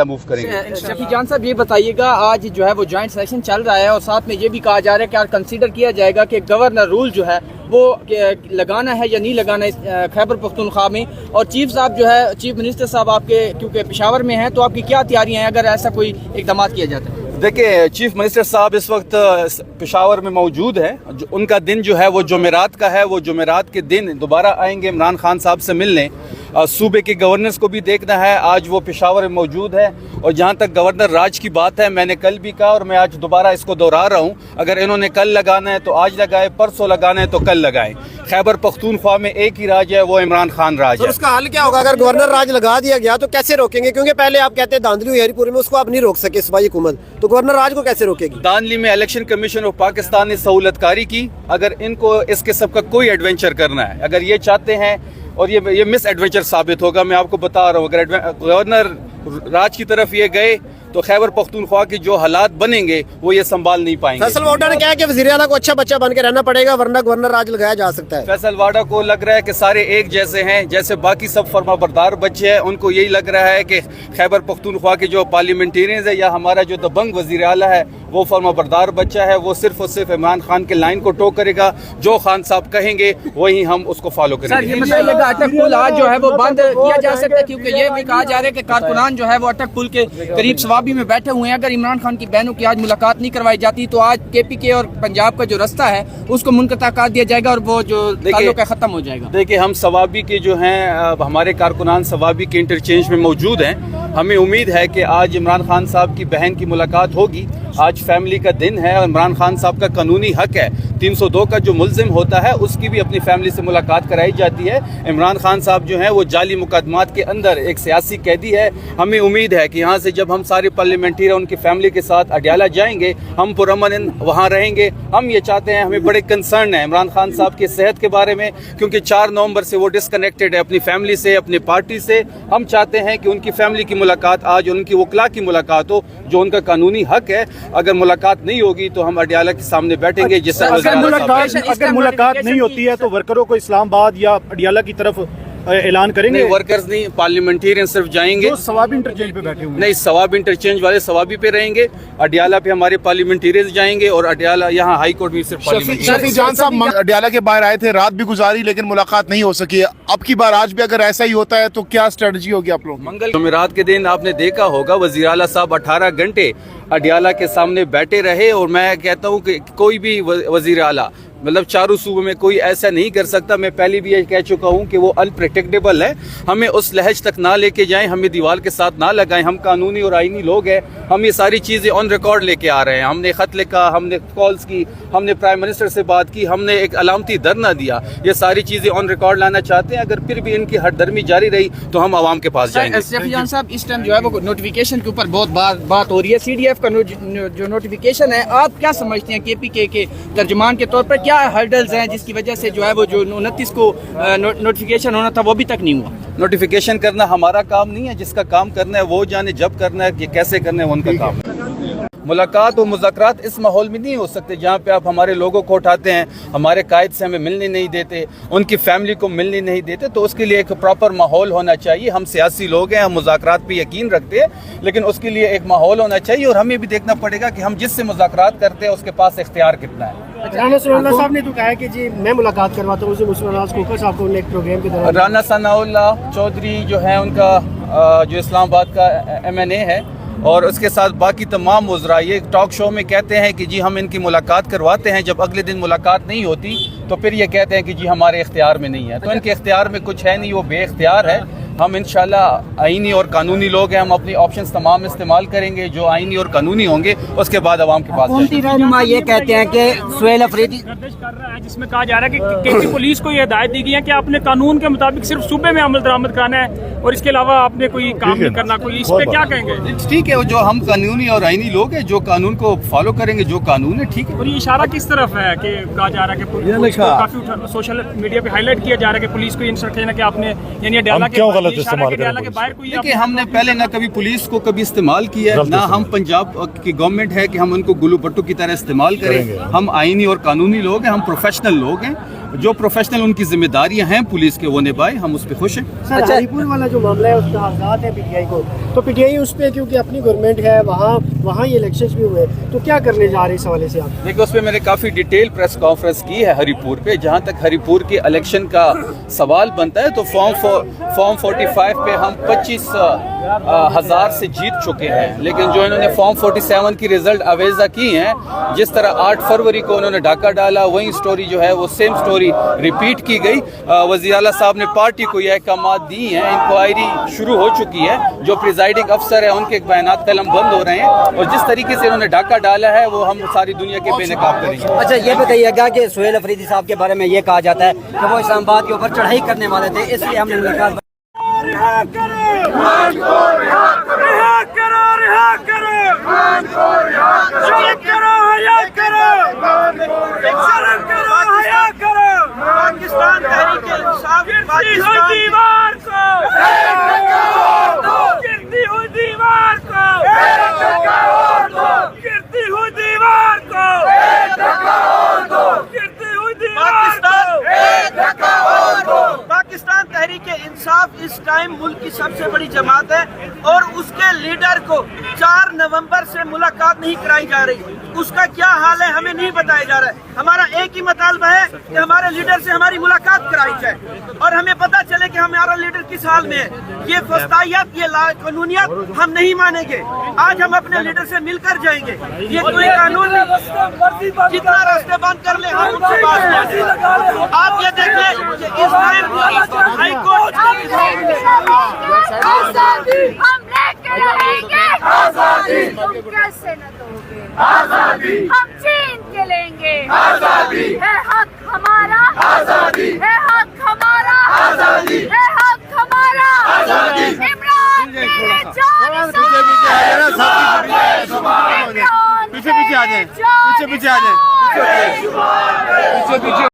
Move करेंगे। शफी जान साहब ये बताइएगा, आज जो है वो जॉइंट सेशन चल रहा है और साथ में ये भी कहा जा रहा है कि कंसीडर किया जाएगा कि गवर्नर रूल जो है वो लगाना है या नहीं लगाना इस खैबर पख्तूनख्वा में, और चीफ साहब जो है चीफ मिनिस्टर साहब आपके क्योंकि पेशावर में हैं, तो आपकी क्या तैयारियां हैं अगर ऐसा कोई इकदाम किया जाता है? देखिए, चीफ मिनिस्टर साहब इस वक्त पेशावर में मौजूद है। उनका दिन जो है वो जुमेरात का है। वो जुमेरात के दिन दोबारा आएंगे इमरान खान साहब से मिलने। सूबे के गवर्नर्स को भी देखना है। आज वो पेशावर में मौजूद है। और जहाँ तक गवर्नर राज की बात है, मैंने कल भी कहा और मैं आज दोबारा इसको दोहरा रहा हूँ, अगर इन्होंने कल लगाना है तो आज लगाए, परसों लगाना है तो कल लगाए। खैबर पख्तूनख्वा में एक ही राज है, वो इमरान खान राज है। उसका हल क्या होगा अगर गवर्नर राज लगा दिया गया तो कैसे रोकेंगे? क्योंकि पहले आप कहते हैं धांधली हुई हरिपुर में, उसको आप नहीं रोक सके सूबाई हुकूमत, तो गवर्नर राज को कैसे रोकेगी? दानली में इलेक्शन कमीशन ऑफ पाकिस्तान ने सहूलतकारी की। अगर इनको इस किस्म का कोई एडवेंचर करना है, अगर ये चाहते हैं, और ये मिस एडवेंचर साबित होगा, मैं आपको बता रहा हूँ, अगर गवर्नर राज की तरफ ये गए तो खैबर पख्तूनख्वा के जो हालात बनेंगे वो ये संभाल नहीं पाएंगे। फैसल वाडा ने कहा कि वज़ीर आला को अच्छा बच्चा बन के रहना पड़ेगा वरना गवर्नर राज लगाया जा सकता है। फैसल वाडा को लग रहा है कि सारे एक जैसे हैं, जैसे बाकी सब फर्माबरदार बच्चे हैं। उनको यही लग रहा है कि खैबर पख्तूनख्वा के जो पार्लियामेंटेरियंस है या हमारा जो दबंग वज़ीर आला है वो फर्माबरदार बच्चा है। वो सिर्फ और सिर्फ इमरान खान के लाइन को टो करेगा। जो खान साहब कहेंगे वही हम उसको फॉलो करेंगे। अटक पुल आज जो है वो बंद किया जा सकता है, क्योंकि ये भी कहा जा रहा है कि कारकुनान जो है वो अटक पुल के करीब सवाबी में बैठे हुए हैं। अगर इमरान खान की बहनों की आज मुलाकात नहीं करवाई जाती तो आज KPK और पंजाब का जो रास्ता है उसको मुनक़ता कर दिया जाएगा और वो जो ताल्लुक है खत्म हो जाएगा। देखिए, हम सवाबी के जो हैं, हमारे कारकुनान सवाबी के इंटरचेंज में मौजूद हैं। हमें उम्मीद है कि आज इमरान खान साहब की बहन की मुलाकात होगी। आज फैमिली का दिन है और इमरान खान साहब का कानूनी हक है, 302 का जो मुल्जिम होता है उसकी भी अपनी फैमिली से मुलाकात कराई जाती है। इमरान खान साहब जो हैं वो जाली मुकदमात के अंदर एक सियासी कैदी है। हमें उम्मीद है कि यहाँ से जब हम सारे पार्लियामेंटेरियन उनकी फैमिली के साथ अडियाला जाएंगे, हम पुरअमन वहाँ रहेंगे। हम ये चाहते हैं, हमें बड़े कंसर्न है इमरान खान साहब की सेहत के बारे में, क्योंकि 4 नवंबर से वो डिसकनेक्टेड है अपनी फैमिली से, अपनी पार्टी से। हम चाहते हैं कि उनकी फैमिली की मुलाकात आज उनकी वकला की मुलाकात हो, जो उनका कानूनी हक है। अगर मुलाकात नहीं होगी तो हम अडियाला के सामने बैठेंगे। जिस अगर मुलाकात नहीं होती है तो वर्करों को इस्लामाबाद या अडियाला की तरफ ऐलान करेंगे? नहीं, वर्कर्स नहीं, पार्लियामेंटेरियन सिर्फ जाएंगे। तो सवाबी इंटरचेंज पे बैठे हुए नहीं, सवाबी इंटरचेंज वाले सवाबी पे रहेंगे। अडियाला पे हमारे पार्लियामेंटेरियन जाएंगे और अडियाला यहाँ हाई कोर्ट में सिर्फ शफी जान साहब अडियाला के बाहर आए थे, रात भी गुजारी लेकिन मुलाकात नहीं हो सकी। अब की बार आज भी अगर ऐसा ही होता है तो क्या स्ट्रेटजी होगी आप लोग? मंगल जुमेरात के दिन आपने देखा होगा वज़ीर आला साहब 18 घंटे अडियाला के सामने बैठे रहे। और मैं कहता हूँ कि कोई भी वज़ीर आला मतलब चारों सूबों में कोई ऐसा नहीं कर सकता। मैं पहले भी ये कह चुका हूँ कि वो अनप्रेडिक्टेबल है। हमें उस लहज तक ना लेके जाएं, हमें दीवार के साथ ना लगाएं। हम कानूनी और आईनी लोग हैं। हम ये सारी चीज़ें ऑन रिकॉर्ड लेके आ रहे हैं। हमने ख़त लिखा, हमने कॉल्स की, हमने प्राइम मिनिस्टर से बात की, हमने एक अलामती धरना दिया। ये सारी चीज़ें ऑन रिकॉर्ड लाना चाहते हैं। अगर फिर भी इनकी हरदर्मी जारी रही तो हम आवाम के पास जाएंगे। शफी साहब, इस टाइम जो है वो नोटिफिकेशन के ऊपर बहुत बात हो रही है। CDF का जो नोटिफिकेशन है, आप क्या समझते हैं KPK के तर्जुमान के तौर पर क्या हर्डल्स हैं जिसकी वजह से जो है वो जो 29 को नोटिफिकेशन होना था वो अभी तक नहीं हुआ? नोटिफिकेशन करना हमारा काम नहीं है। जिसका काम करना है वो जाने, जब करना है, कैसे करना है, उनका काम है। मुलाकात और मुज़ाकरात इस माहौल में नहीं हो सकते जहाँ पे आप हमारे लोगों को उठाते हैं, हमारे कायद से हमें मिलने नहीं देते, उनकी फैमिली को मिलने नहीं देते। तो उसके लिए एक प्रॉपर माहौल होना चाहिए। हम सियासी लोग हैं, हम मुज़ाकरात पे यकीन रखते हैं, लेकिन उसके लिए एक माहौल होना चाहिए। और हमें भी देखना पड़ेगा कि हम जिससे मुज़ाकरात करते हैं उसके पास इख्तियार कितना है। राना सनाउल्लाह साहब ने तो कहा है कि जी मैं मुलाकात करवाता हूँ साहब को एक प्रोग्राम के दौरान। राना सनाउल्लाह चौधरी जो है उनका जो इस्लामाबाद का MNA है, और उसके साथ बाकी तमाम वज़रा ये टॉक शो में कहते हैं कि जी हम इनकी मुलाकात करवाते हैं। जब अगले दिन मुलाकात नहीं होती तो फिर ये कहते हैं कि जी हमारे इख्तियार में नहीं है। तो इनके इख्तियार में कुछ है नहीं, वो बेइख्तियार है। हम इंशाल्लाह आईनी और कानूनी लोग हैं, हम अपनी ऑप्शंस तमाम इस्तेमाल करेंगे जो आईनी और कानूनी होंगे। उसके बाद आवाम के पास रहनुमा ये कहते हैं कि सुहेल अफरीदी कर रहा है, जिसमें कहा जा रहा है कि पुलिस को ये हिदायत दी गई है कि आपने कानून के मुताबिक सिर्फ सूबे में अमल दरामद कराना है। और इसके अलावा आपने कोई काम नहीं करना, कोई इस पे क्या कहेंगे? ठीक है, जो हम कानूनी और आईनी लोग हैं, जो कानून को फॉलो करेंगे, जो कानून है ठीक है। और ये इशारा किस तरफ है कि कहा जा रहा है कि पुलिस को काफी सोशल मीडिया पे हाईलाइट किया जा रहा है कि पुलिस को इंस्ट्रक्शन है कि आपने यानी अडयाला के बाहर कोई देखिए, हमने पहले ना कभी पुलिस को कभी इस्तेमाल किया है, ना हम पंजाब की गवर्नमेंट है कि हम उनको गुल्लू बट्टू की तरह इस्तेमाल करें। हम आईनी और कानूनी लोग हैं, हम प्रोफेशनल लोग हैं, जो प्रोफेशनल उनकी जिम्मेदारियां हैं पुलिस के वो निभाए, हम उस पर खुश हैं। सर, हरीपुर वाला जो मामला है उसका आज़ाद है पीटीआई को, तो पीटीआई उस पर क्योंकि अपनी गवर्नमेंट है, वहाँ ये इलेक्शंस भी हुए, तो क्या करने जा रहे हैं इस हवाले से आप? देखिए, उस पर मैंने काफ़ी डिटेल प्रेस कॉन्फ्रेंस की है हरीपुर पे। जहाँ तक हरीपुर के इलेक्शन का सवाल बनता है तो फॉर्म 45 पे हम 25,000 से जीत चुके हैं, लेकिन जो इन्होंने फॉर्म 47 की रिजल्ट अवेजा की हैं, जिस तरह 8 फरवरी को उन्होंने डाका डाला, वही स्टोरी जो है वो सेम स्टोरी रिपीट की गई। वज़ीर आला साहब ने पार्टी को यह अहकामात दी हैं, इंक्वायरी शुरू हो चुकी है, जो प्रिजाइडिंग अफसर है उनके बयानात कलम बंद हो रहे हैं, और जिस तरीके से उन्होंने डाका डाला है वो हम सारी दुनिया के बेनकाब करेंगे। अच्छा, ये बताइएगा कि सुहेल अफरीदी साहब के बारे में ये कहा जाता है कि वो इस्लामाबाद के ऊपर चढ़ाई करने वाले थे, इसलिए हमने मुलाकात पाकिस्तान तहरीक इंसाफ दीवार को गिरती हुई दीवार को गिरती हुई दीवार को गिरती हुई दीवार को पाकिस्तान तहरीक इंसाफ इस टाइम मुल्क की सबसे बड़ी जमात है और उसके लीडर को 4 नवंबर से मुलाकात नहीं कराई जा रही। उसका क्या हाल है हमें नहीं बताया जा रहा है। हमारा एक ही मुतालबा है कि हमारे लीडर से हमारी मुलाकात कराई जाए और हमें पता चले कि हमारा लीडर किस हाल में है। ये फस्तायत, ये कानूनियत हम नहीं मानेंगे। आज हम अपने लीडर से मिलकर जाएंगे। ये कोई कानून नहीं, जितना रास्ते बंद कर ले हम उनसे बात नहीं। आप ये देखें कि इस टाइम हाई कोर्ट हम लेके रहेंगे आजादी, तुम कैसे न दोगे आजादी, हम छीन के लेंगे आजादी, है हक हमारा आजादी, है हक हमारा आजादी, है हक हमारा आजादी। इमरान तेरे जान पीछे पीछे आ जाए, पीछे पीछे आ जाए, पीछे पीछे